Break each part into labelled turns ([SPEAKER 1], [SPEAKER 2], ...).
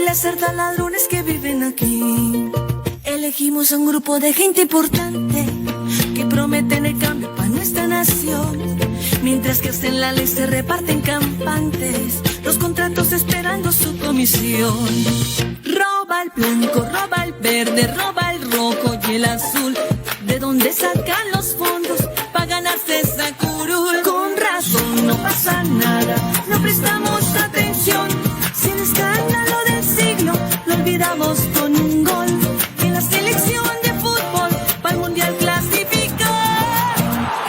[SPEAKER 1] las cerdas ladrones que viven aquí. Elegimos a un grupo de gente importante que prometen el cambio para nuestra nación. Mientras que hacen la ley se reparten campantes, los contratos esperando su comisión. Roba el blanco, roba el verde, roba el rojo y el azul. ¿De dónde sacan los fondos para ganarse esa curul? Con razón no pasa nada, no prestamos atención. Si el escándalo del siglo lo olvidamos con un gol. En la selección de fútbol para el mundial clasificar.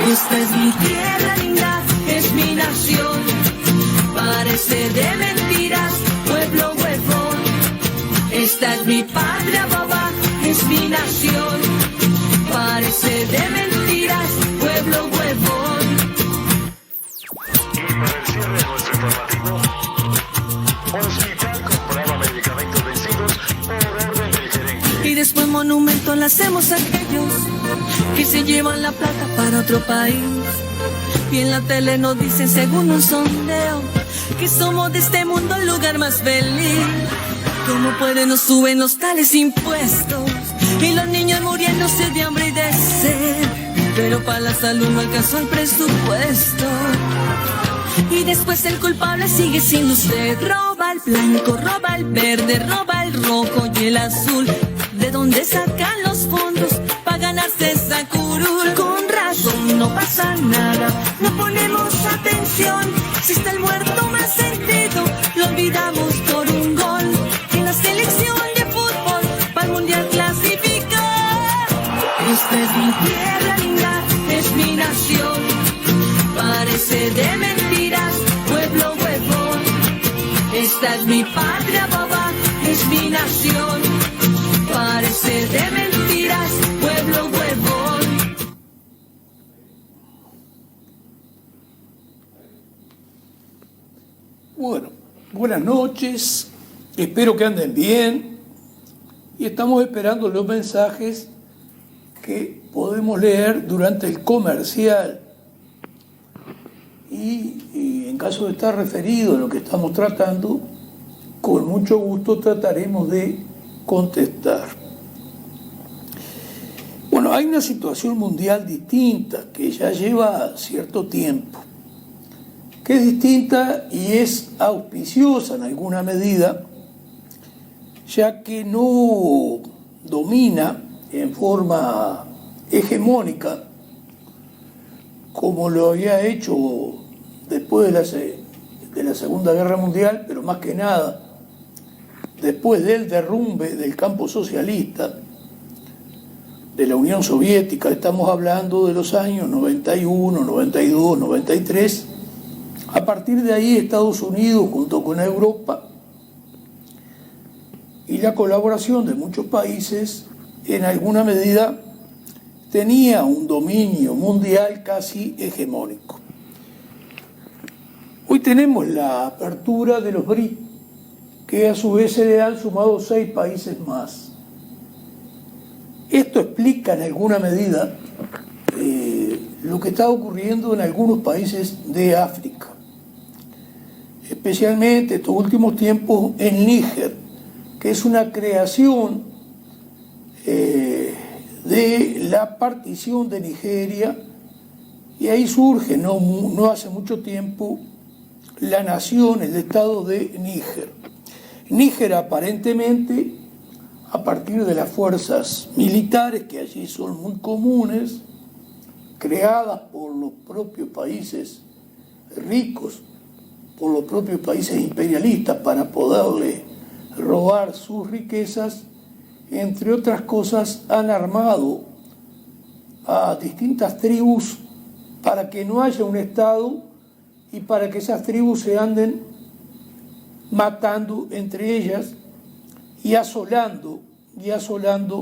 [SPEAKER 1] Esta es mi tierra linda, es mi nación. Parece de mentiras, pueblo huevón. Esta es mi patria boba, es mi nación. Parece de mentiras, pueblo huevón.
[SPEAKER 2] Y para el cierre de nuestro informativo, hospital compraba medicamentos vencidos por orden del gerente.
[SPEAKER 1] Y después monumento le hacemos a aquellos que se llevan la plata para otro país. Y en la tele nos dicen según un sondeo que somos de este mundo el lugar más feliz. ¿Cómo pueden nos suben los tales impuestos? Y los niños muriéndose de hambre y de sed. Pero para la salud no alcanzó el presupuesto. Y después el culpable sigue siendo usted. Roba el blanco, roba el verde, roba el rojo y el azul. ¿De dónde sacan los fondos para ganarse esa curul? Con razón no pasa nada, no ponemos atención. Si está el muerto más sentido, lo olvidamos por un gol. En la selección de fútbol para el mundial clasificar. Esta es mi tierra linda, es mi nación. Parece de mentiras, pueblo huevón. Esta es mi patria boba, es mi nación. Parece de mentiras, pueblo huevón.
[SPEAKER 3] Bueno, buenas noches, espero que anden bien y estamos esperando los mensajes que podemos leer durante el comercial y en caso de estar referido a lo que estamos tratando, con mucho gusto trataremos de contestar. Bueno, hay una situación mundial distinta que ya lleva cierto tiempo, que es distinta y es auspiciosa en alguna medida, ya que no domina en forma hegemónica como lo había hecho después de la Segunda Guerra Mundial, pero más que nada después del derrumbe del campo socialista de la Unión Soviética. Estamos hablando de los años 91, 92, 93. A partir de ahí Estados Unidos junto con Europa y la colaboración de muchos países en alguna medida tenía un dominio mundial casi hegemónico. Hoy tenemos la apertura de los BRIC, que a su vez se le han sumado 6 países más. Esto explica en alguna medida lo que está ocurriendo en algunos países de África, especialmente estos últimos tiempos en Níger, que es una creación de la partición de Nigeria, y ahí surge no hace mucho tiempo la nación, el estado de Níger. Níger aparentemente, a partir de las fuerzas militares que allí son muy comunes, creadas por los propios países ricos, por los propios países imperialistas para poderle robar sus riquezas, entre otras cosas han armado a distintas tribus para que no haya un Estado y para que esas tribus se anden matando entre ellas y asolando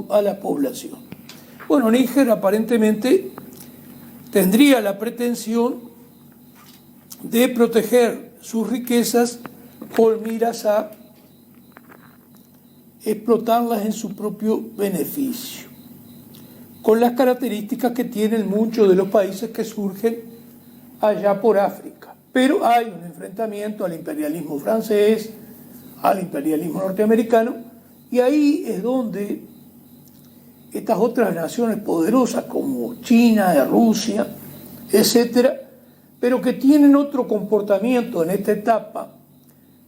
[SPEAKER 3] a la población. Bueno, Níger aparentemente tendría la pretensión de proteger sus riquezas con miras a explotarlas en su propio beneficio, con las características que tienen muchos de los países que surgen allá por África. Pero hay un enfrentamiento al imperialismo francés, al imperialismo norteamericano, y ahí es donde estas otras naciones poderosas como China, Rusia, etcétera, pero que tienen otro comportamiento en esta etapa,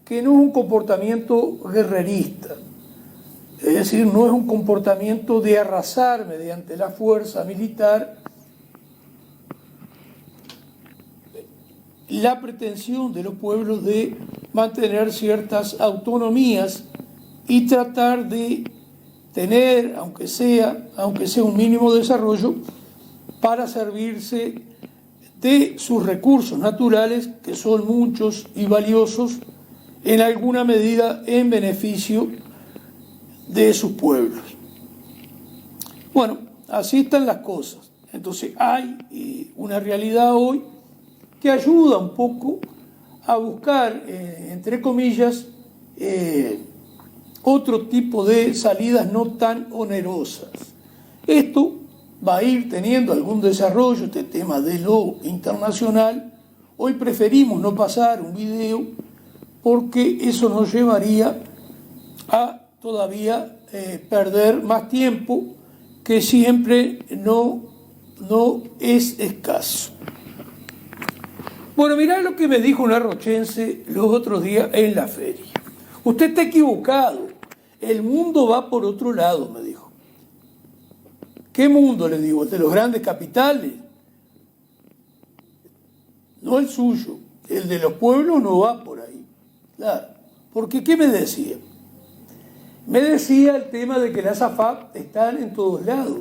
[SPEAKER 3] que no es un comportamiento guerrerista, es decir, no es un comportamiento de arrasar mediante la fuerza militar la pretensión de los pueblos de mantener ciertas autonomías y tratar de tener, aunque sea un mínimo desarrollo, para servirse de sus recursos naturales, que son muchos y valiosos, en alguna medida en beneficio de sus pueblos. Bueno, así están las cosas. Entonces hay una realidad hoy que ayuda un poco a buscar, entre comillas, otro tipo de salidas no tan onerosas. Esto va a ir teniendo algún desarrollo, este tema de lo internacional. Hoy preferimos no pasar un video porque eso nos llevaría a todavía perder más tiempo, que siempre no es escaso. Bueno, mirá lo que me dijo una rochense los otros días en la feria. Usted está equivocado, el mundo va por otro lado, me dijo. ¿Qué mundo? Le digo, el de los grandes capitales. No el suyo, el de los pueblos no va por ahí. Claro, porque ¿qué me decía? Me decía el tema de que las AFAP están en todos lados.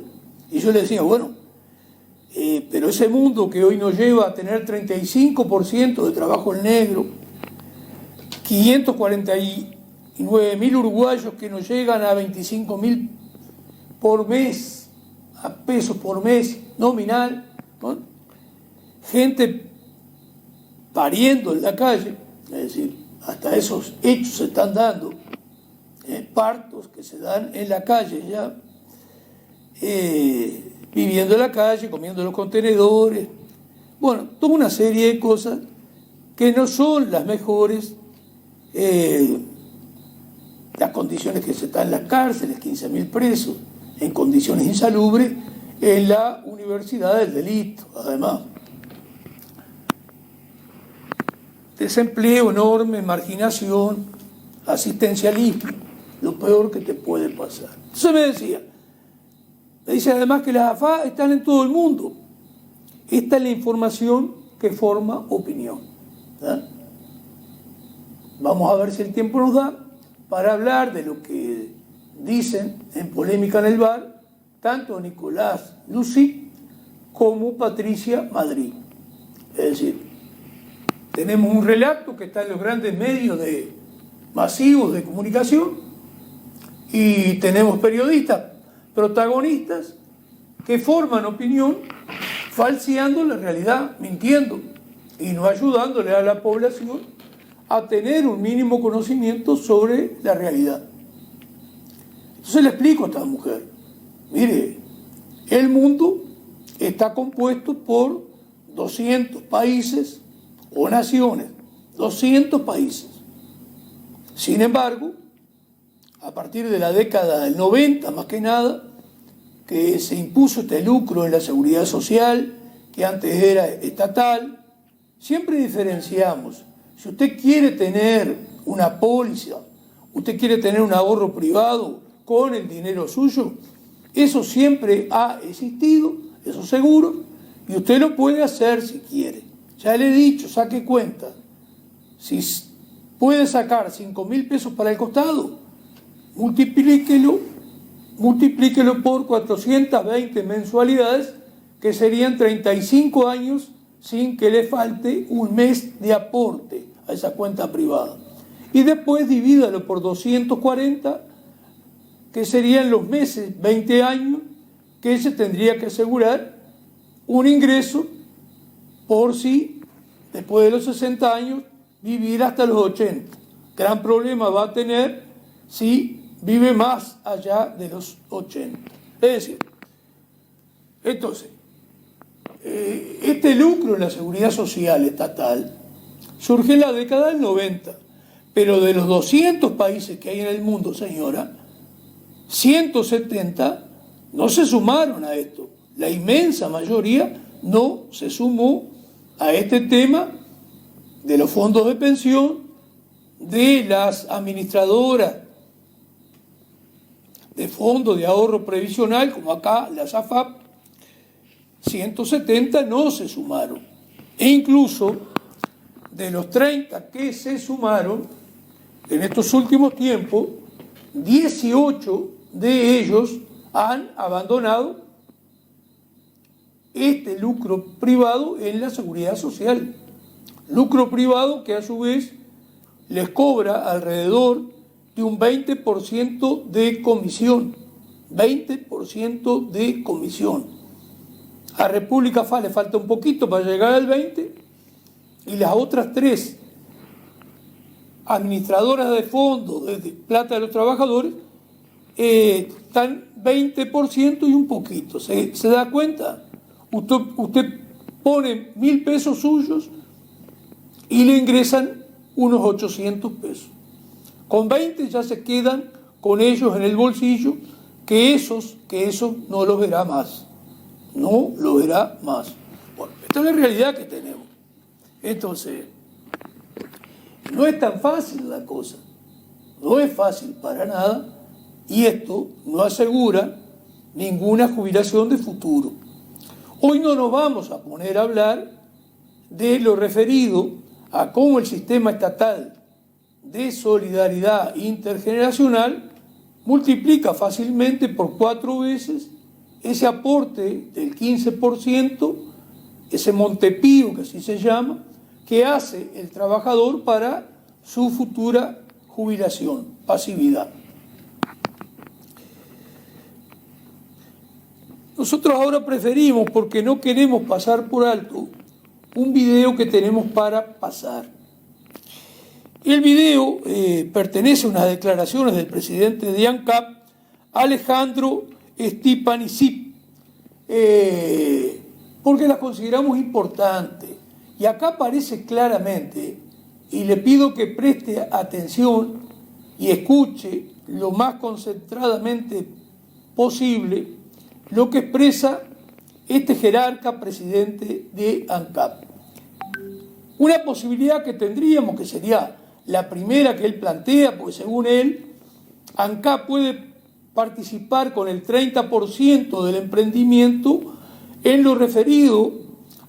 [SPEAKER 3] Y yo le decía, bueno, pero ese mundo que hoy nos lleva a tener 35% de trabajo en negro, 549.000 uruguayos que nos llegan a 25.000 por mes, a pesos por mes nominal, ¿no? Gente pariendo en la calle, es decir, hasta esos hechos se están dando, partos que se dan en la calle ya, viviendo en la calle, comiendo en los contenedores, bueno, toda una serie de cosas que no son las mejores, las condiciones que se están en las cárceles, 15.000 presos, en condiciones insalubres, en la universidad del delito, además. Desempleo enorme, marginación, asistencialismo, lo peor que te puede pasar. Entonces me dice además que las AFA están en todo el mundo. Esta es la información que forma opinión. Vamos a ver si el tiempo nos da para hablar de lo que dicen en Polémica en el Bar tanto Nicolás Lucy como Patricia Madrid. Es decir, tenemos un relato que está en los grandes medios masivos de comunicación y tenemos periodistas protagonistas que forman opinión falseando la realidad, mintiendo y no ayudándole a la población a tener un mínimo conocimiento sobre la realidad. Entonces le explico a esta mujer, mire, el mundo está compuesto por 200 países o naciones, 200 países. Sin embargo, a partir de la década del 90, más que nada, que se impuso este lucro en la seguridad social, que antes era estatal, siempre diferenciamos. Si usted quiere tener una póliza, usted quiere tener un ahorro privado con el dinero suyo, eso siempre ha existido, eso seguro, y usted lo puede hacer si quiere. Ya le he dicho, saque cuenta. Si puede sacar 5.000 pesos para el costado, multiplíquelo por 420 mensualidades, que serían 35 años sin que le falte un mes de aporte a esa cuenta privada. Y después divídalo por 240, que serían los meses, 20 años, que se tendría que asegurar un ingreso por si, después de los 60 años, vivir hasta los 80. Gran problema va a tener si vive más allá de los 80. Es decir, entonces, este lucro en la seguridad social estatal surge en la década del 90, Pero de los 200 países que hay en el mundo, señora, 170 no se sumaron a esto. La inmensa mayoría no se sumó a este tema de los fondos de pensión, de las administradoras de fondos de ahorro previsional, como acá las AFAP. 170 no se sumaron. E incluso de los 30 que se sumaron en estos últimos tiempos, 18 de ellos han abandonado este lucro privado en la seguridad social. Lucro privado que a su vez les cobra alrededor de un 20% de comisión. 20% de comisión. A República FA le falta un poquito para llegar al 20%, y las otras 3 administradoras de fondos de plata de los trabajadores están 20% y un poquito. ¿Se da cuenta? Usted pone 1.000 pesos suyos y le ingresan unos 800 pesos. Con 20 ya se quedan con ellos en el bolsillo, que eso no los verá más. No lo verá más. Bueno, esta es la realidad que tenemos. Entonces, no es tan fácil la cosa. No es fácil para nada, y esto no asegura ninguna jubilación de futuro. Hoy no nos vamos a poner a hablar de lo referido a cómo el sistema estatal de solidaridad intergeneracional multiplica fácilmente por 4 veces ese aporte del 15%, ese Montepío, que así se llama, que hace el trabajador para su futura jubilación, pasividad. Nosotros ahora preferimos, porque no queremos pasar por alto, un video que tenemos para pasar. El video pertenece a unas declaraciones del presidente de ANCAP, Alejandro Stepanisic, porque las consideramos importantes. Y acá aparece claramente, y le pido que preste atención y escuche lo más concentradamente posible lo que expresa este jerarca presidente de ANCAP. Una posibilidad que tendríamos, que sería la primera que él plantea, porque según él, ANCAP puede participar con el 30% del emprendimiento en lo referido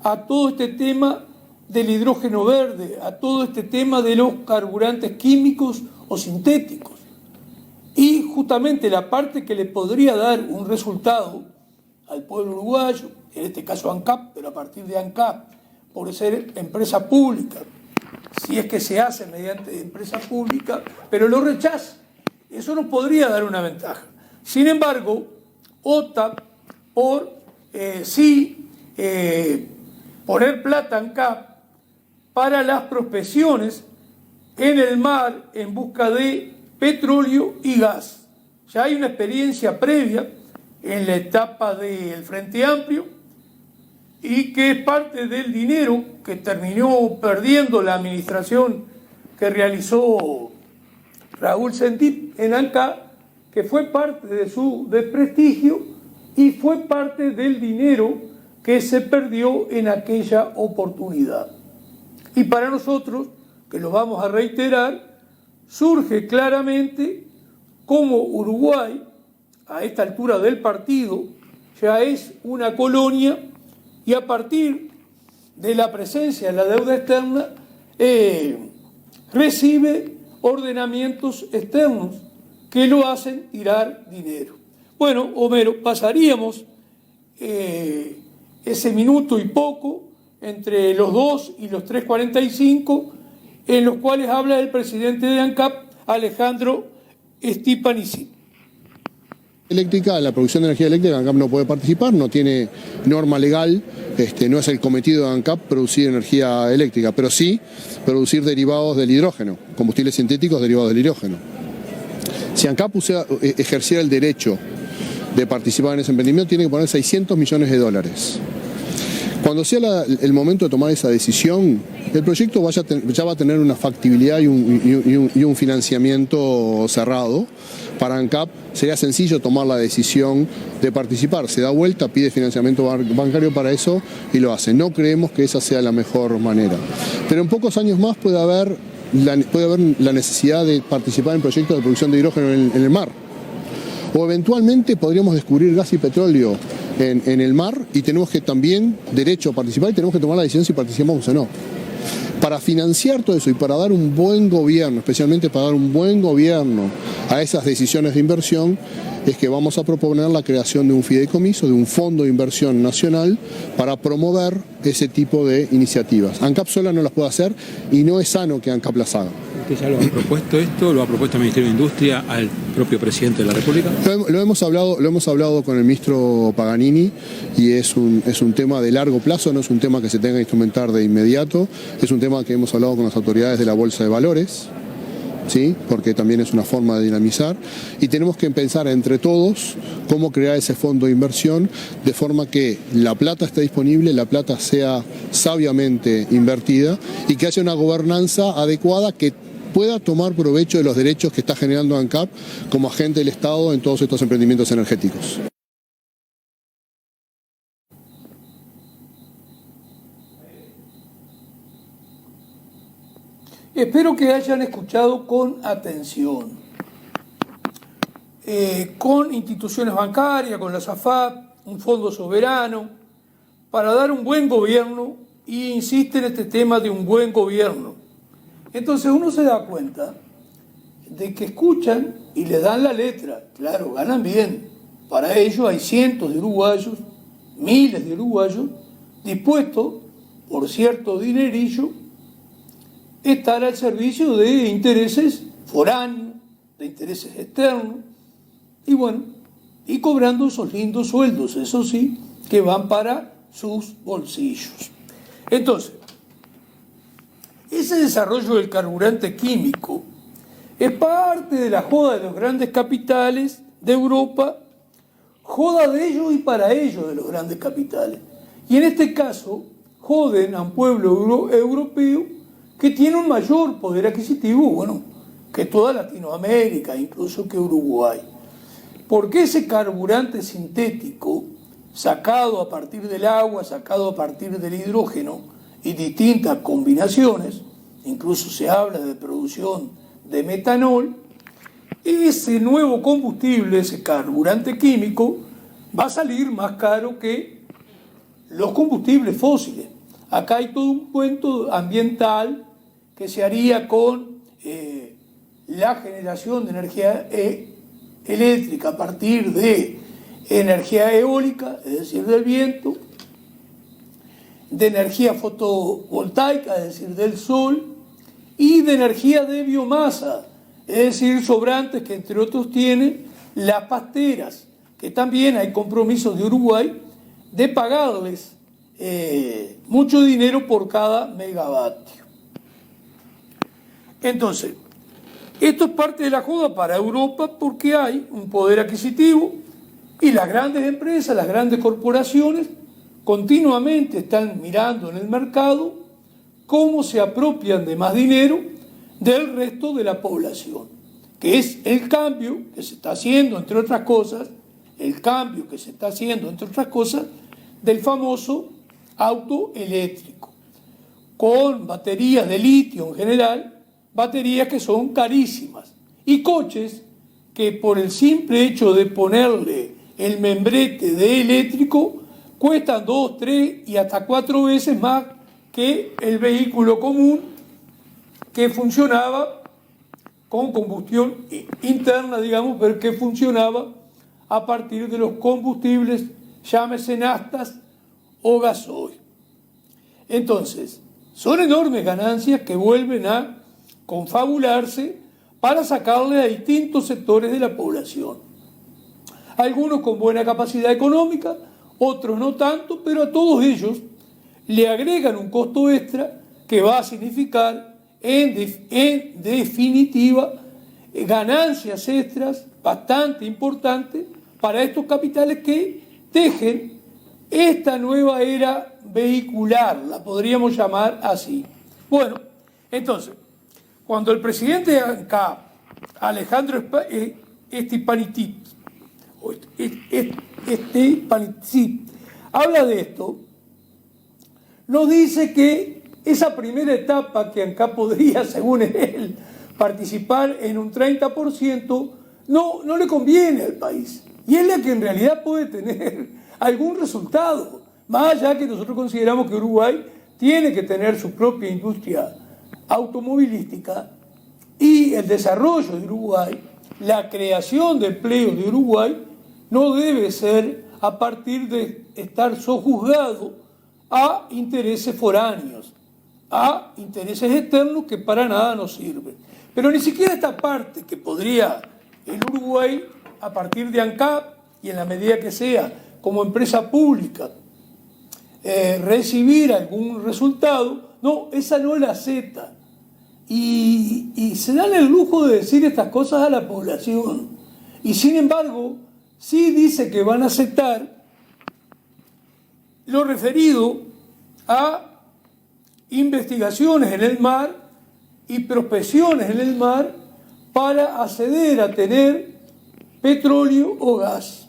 [SPEAKER 3] a todo este tema del hidrógeno verde, a todo este tema de los carburantes químicos o sintéticos. Y justamente la parte que le podría dar un resultado al pueblo uruguayo, en este caso ANCAP, pero a partir de ANCAP, por ser empresa pública, si es que se hace mediante empresa pública, pero lo rechaza. Eso nos podría dar una ventaja. Sin embargo, opta por poner plata ANCAP para las prospecciones en el mar en busca de petróleo y gas. Ya hay una experiencia previa en la etapa del Frente Amplio y que es parte del dinero que terminó perdiendo la administración que realizó Raúl Sendic en ANCAP, que fue parte de su desprestigio y fue parte del dinero que se perdió en aquella oportunidad. Y para nosotros, que lo vamos a reiterar, surge claramente cómo Uruguay, a esta altura del partido, ya es una colonia y a partir de la presencia de la deuda externa recibe ordenamientos externos que lo hacen tirar dinero. Bueno, Homero, pasaríamos ese minuto y poco entre los 2 y los 3:45 en los cuales habla el presidente de ANCAP, Alejandro Stepanisic.
[SPEAKER 4] Eléctrica, la producción de energía eléctrica, ANCAP no puede participar, no tiene norma legal, no es el cometido de ANCAP producir energía eléctrica, pero sí producir derivados del hidrógeno, combustibles sintéticos derivados del hidrógeno. Si ANCAP ejerciera el derecho de participar en ese emprendimiento, tiene que poner $600 millones. Cuando sea el momento de tomar esa decisión, el proyecto ya va a tener una factibilidad y un financiamiento cerrado. Para ANCAP sería sencillo tomar la decisión de participar. Se da vuelta, pide financiamiento bancario para eso y lo hace. No creemos que esa sea la mejor manera. Pero en pocos años más puede haber la necesidad de participar en proyectos de producción de hidrógeno en el mar. O eventualmente podríamos descubrir gas y petróleo en el mar y tenemos que también derecho a participar y tenemos que tomar la decisión si participamos o no. Para financiar todo eso y para dar un buen gobierno, especialmente para dar un buen gobierno a esas decisiones de inversión, es que vamos a proponer la creación de un fideicomiso, de un fondo de inversión nacional para promover ese tipo de iniciativas. ANCAP sola no las puede hacer y no es sano que ANCAP las haga.
[SPEAKER 5] ¿Usted ya lo ha propuesto esto? ¿Lo ha propuesto el Ministerio de Industria al propio presidente de la República?
[SPEAKER 4] Lo hemos hablado con el ministro Paganini y es un tema de largo plazo, no es un tema que se tenga que instrumentar de inmediato, es un tema que hemos hablado con las autoridades de la Bolsa de Valores, ¿sí? Porque también es una forma de dinamizar y tenemos que pensar entre todos cómo crear ese fondo de inversión de forma que la plata esté disponible, la plata sea sabiamente invertida y que haya una gobernanza adecuada que pueda tomar provecho de los derechos que está generando ANCAP como agente del Estado en todos estos emprendimientos energéticos.
[SPEAKER 3] Espero que hayan escuchado con atención. Con instituciones bancarias, con la SAFAP, un fondo soberano, para dar un buen gobierno, y insiste en este tema de un buen gobierno. Entonces uno se da cuenta de que escuchan y le dan la letra. Claro, ganan bien. Para ello hay cientos de uruguayos, miles de uruguayos, dispuestos, por cierto dinerillo, estar al servicio de intereses foráneos, de intereses externos, y bueno, y cobrando esos lindos sueldos, eso sí, que van para sus bolsillos. Entonces, ese desarrollo del carburante químico es parte de la joda de los grandes capitales de Europa, joda de ellos y para ellos de los grandes capitales. Y en este caso, joden a un pueblo europeo que tiene un mayor poder adquisitivo, bueno, que toda Latinoamérica, incluso que Uruguay. Porque ese carburante sintético, sacado a partir del agua, sacado a partir del hidrógeno, y distintas combinaciones, incluso se habla de producción de metanol, ese nuevo combustible, ese carburante químico, va a salir más caro que los combustibles fósiles. Acá hay todo un cuento ambiental que se haría con la generación de energía eléctrica a partir de energía eólica, es decir, del viento, de energía fotovoltaica, es decir, del sol, y de energía de biomasa, es decir, sobrantes que entre otros tienen las pasteras, que también hay compromisos de Uruguay de pagarles mucho dinero por cada megavatio. Entonces, esto es parte de la joda para Europa porque hay un poder adquisitivo y las grandes empresas, las grandes corporaciones, continuamente están mirando en el mercado cómo se apropian de más dinero del resto de la población, que es el cambio que se está haciendo, entre otras cosas, del famoso auto eléctrico, con baterías de litio en general, baterías que son carísimas, y coches que por el simple hecho de ponerle el membrete de eléctrico cuestan 2, 3 y hasta 4 veces más que el vehículo común que funcionaba con combustión interna, digamos, pero que funcionaba a partir de los combustibles, llámese naftas o gasoil. Entonces, son enormes ganancias que vuelven a confabularse para sacarle a distintos sectores de la población. Algunos con buena capacidad económica, otros no tanto, pero a todos ellos le agregan un costo extra que va a significar, en definitiva, ganancias extras bastante importantes para estos capitales que tejen esta nueva era vehicular, la podríamos llamar así. Bueno, entonces, cuando el presidente de ANCAP, Alejandro Stepanidis, habla de esto, nos dice que esa primera etapa que ANCAP podría, según él, participar en un 30%, no le conviene al país. Y es la que en realidad puede tener algún resultado, más allá que nosotros consideramos que Uruguay tiene que tener su propia industria automovilística y el desarrollo de Uruguay, la creación de empleo de Uruguay, no debe ser a partir de estar sojuzgado a intereses foráneos, a intereses externos que para nada nos sirven. Pero ni siquiera esta parte que podría el Uruguay, a partir de ANCAP y en la medida que sea como empresa pública, recibir algún resultado, no, esa no la acepta. Y se dan el lujo de decir estas cosas a la población. Y sin embargo, sí dice que van a aceptar lo referido a investigaciones en el mar y prospecciones en el mar para acceder a tener petróleo o gas.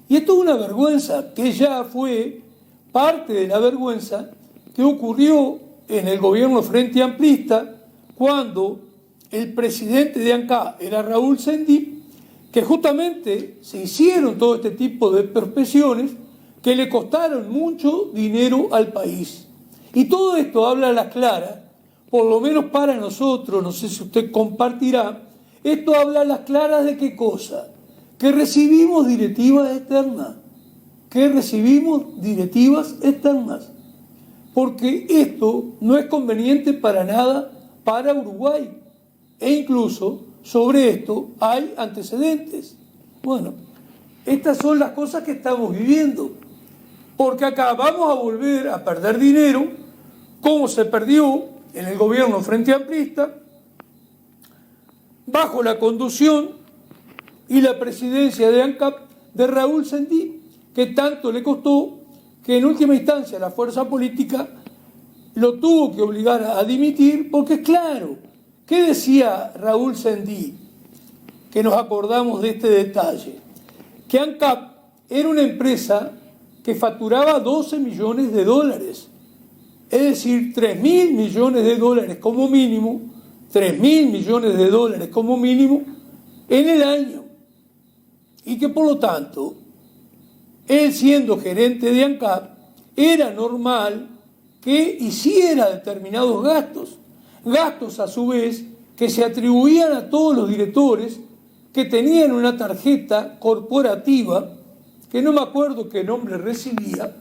[SPEAKER 3] Y esto es una vergüenza que ya fue parte de la vergüenza que ocurrió en el gobierno Frente Amplista cuando el presidente de ANCAP era Raúl Sendic, que justamente se hicieron todo este tipo de prospecciones que le costaron mucho dinero al país. Y todo esto habla a las claras, por lo menos para nosotros, no sé si usted compartirá, esto habla a las claras de qué cosa, que recibimos directivas externas, porque esto no es conveniente para nada para Uruguay, e incluso sobre esto hay antecedentes. Bueno, estas son las cosas que estamos viviendo, porque acá vamos a volver a perder dinero, como se perdió en el gobierno Frente Amplista, bajo la conducción y la presidencia de ANCAP de Raúl Sendic, que tanto le costó que en última instancia la fuerza política lo tuvo que obligar a dimitir, porque es claro, ¿qué decía Raúl Sendic? Que nos acordamos de este detalle, que ANCAP era una empresa que facturaba 12 millones de dólares, es decir, 3.000 millones de dólares como mínimo, 3.000 millones de dólares como mínimo en el año, y que por lo tanto, él siendo gerente de ANCAP, era normal que hiciera determinados gastos a su vez que se atribuían a todos los directores que tenían una tarjeta corporativa, que no me acuerdo qué nombre recibía,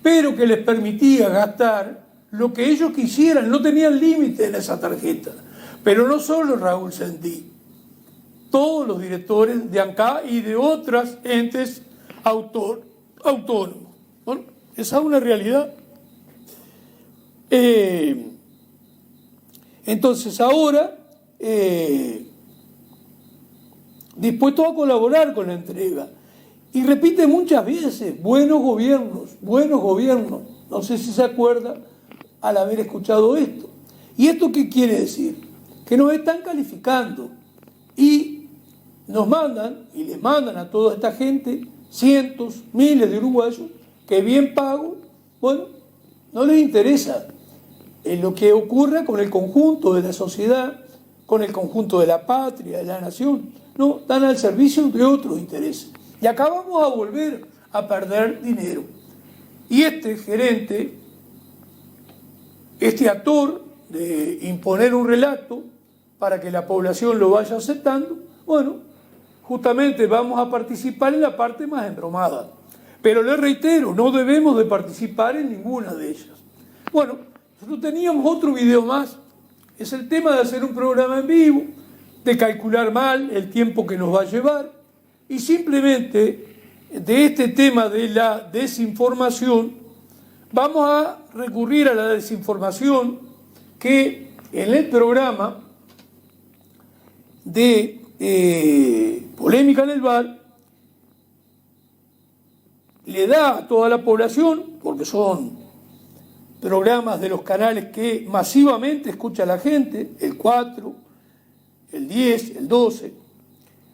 [SPEAKER 3] pero que les permitía gastar lo que ellos quisieran, no tenían límite en esa tarjeta. Pero no solo Raúl Sendic, todos los directores de ANCAP y de otras entes autónomos. Bueno, esa es una realidad. Entonces ahora, dispuesto a colaborar con la entrega, y repite muchas veces, buenos gobiernos, no sé si se acuerda al haber escuchado esto. ¿Y esto qué quiere decir? Que nos están calificando y nos mandan, y les mandan a toda esta gente, cientos, miles de uruguayos, que bien pago, bueno, no les interesa lo que ocurra con el conjunto de la sociedad, con el conjunto de la patria, de la nación. No, están al servicio de otros intereses. Y acá vamos a volver a perder dinero. Y este gerente, este actor de imponer un relato para que la población lo vaya aceptando, bueno, justamente vamos a participar en la parte más embromada. Pero les reitero, no debemos de participar en ninguna de ellas. Bueno, nosotros teníamos otro video más. Es el tema de hacer un programa en vivo, de calcular mal el tiempo que nos va a llevar, y simplemente de este tema de la desinformación, vamos a recurrir a la desinformación que en el programa de Polémica en el Bar le da a toda la población, porque son programas de los canales que masivamente escucha la gente, el 4, el 10, el 12.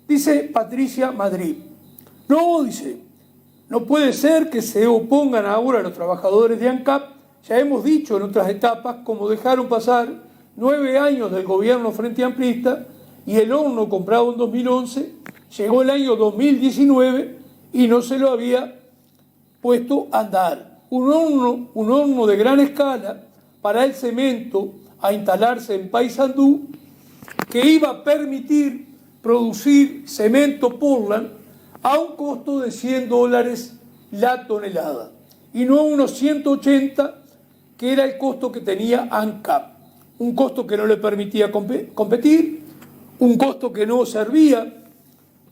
[SPEAKER 3] Dice Patricia Madrid, dice, no puede ser que se opongan ahora a los trabajadores de ANCAP. Ya hemos dicho en otras etapas cómo dejaron pasar 9 años del gobierno frente amplista y el horno comprado en 2011 llegó el año 2019 y no se lo había puesto a andar. Un horno de gran escala para el cemento a instalarse en Paysandú, que iba a permitir producir cemento Portland a un costo de $100 la tonelada y no a unos 180 que era el costo que tenía ANCAP. Un costo que no le permitía competir, un costo que no servía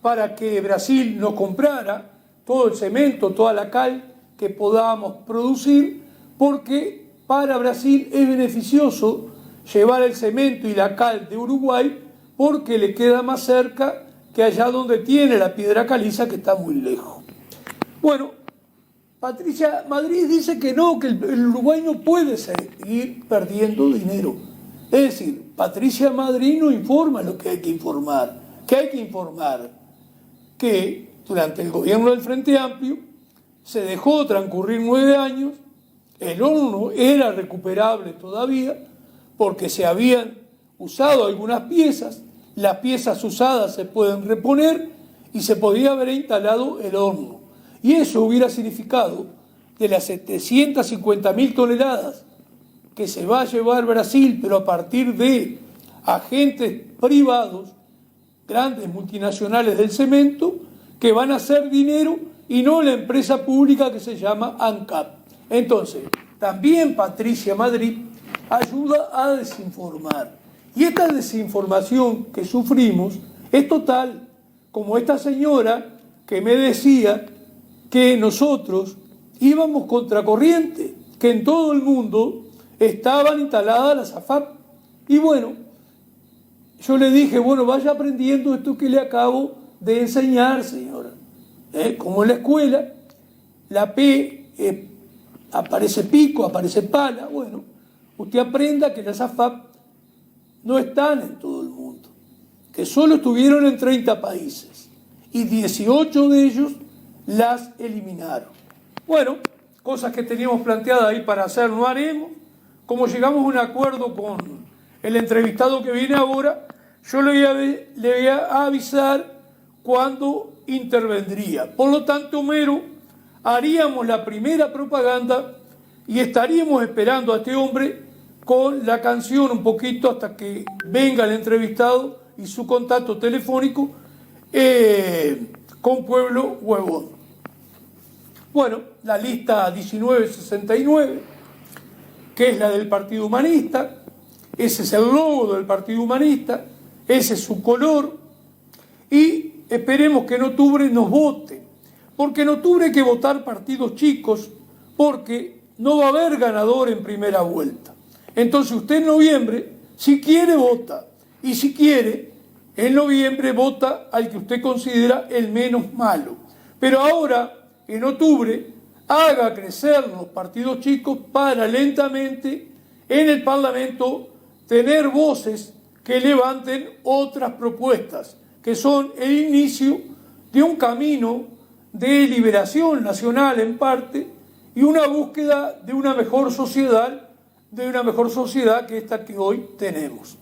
[SPEAKER 3] para que Brasil nos comprara todo el cemento, toda la cal que podamos producir, porque para Brasil es beneficioso llevar el cemento y la cal de Uruguay porque le queda más cerca que allá donde tiene la piedra caliza, que está muy lejos. Bueno, Patricia Madrid dice que no, que el Uruguay no puede seguir perdiendo dinero. Es decir, Patricia Madrid no informa lo que hay que informar. ¿Qué hay que informar? Que durante el gobierno del Frente Amplio se dejó transcurrir 9 años, el horno era recuperable todavía porque se habían usado algunas piezas, las piezas usadas se pueden reponer y se podía haber instalado el horno. Y eso hubiera significado de las 750.000 toneladas que se va a llevar Brasil, pero a partir de agentes privados, grandes multinacionales del cemento, que van a hacer dinero y no la empresa pública que se llama ANCAP. Entonces, también Patricia Madrid ayuda a desinformar. Y esta desinformación que sufrimos es total, como esta señora que me decía que nosotros íbamos contracorriente, que en todo el mundo estaban instaladas las AFAP. Y bueno, yo le dije, vaya aprendiendo esto que le acabo de enseñar, señora. Como en la escuela, la P aparece pico, aparece pala. Bueno, usted aprenda que las AFAP no están en todo el mundo, que solo estuvieron en 30 países y 18 de ellos las eliminaron. Bueno, cosas que teníamos planteadas ahí para hacer no haremos. Como llegamos a un acuerdo con el entrevistado que viene ahora, yo le voy a avisar cuándo intervendría. Por lo tanto, Homero, haríamos la primera propaganda y estaríamos esperando a este hombre con la canción un poquito hasta que venga el entrevistado y su contacto telefónico con Pueblo Huevón. Bueno, la lista 1969, que es la del Partido Humanista, ese es el logo del Partido Humanista, ese es su color, y esperemos que en octubre nos voten, porque en octubre hay que votar partidos chicos, porque no va a haber ganador en primera vuelta. Entonces usted en noviembre, si quiere, vota, y si quiere, en noviembre vota al que usted considera el menos malo. Pero ahora, en octubre, haga crecer los partidos chicos para lentamente en el Parlamento tener voces que levanten otras propuestas, que son el inicio de un camino de liberación nacional en parte y una búsqueda de una mejor sociedad que esta que hoy tenemos.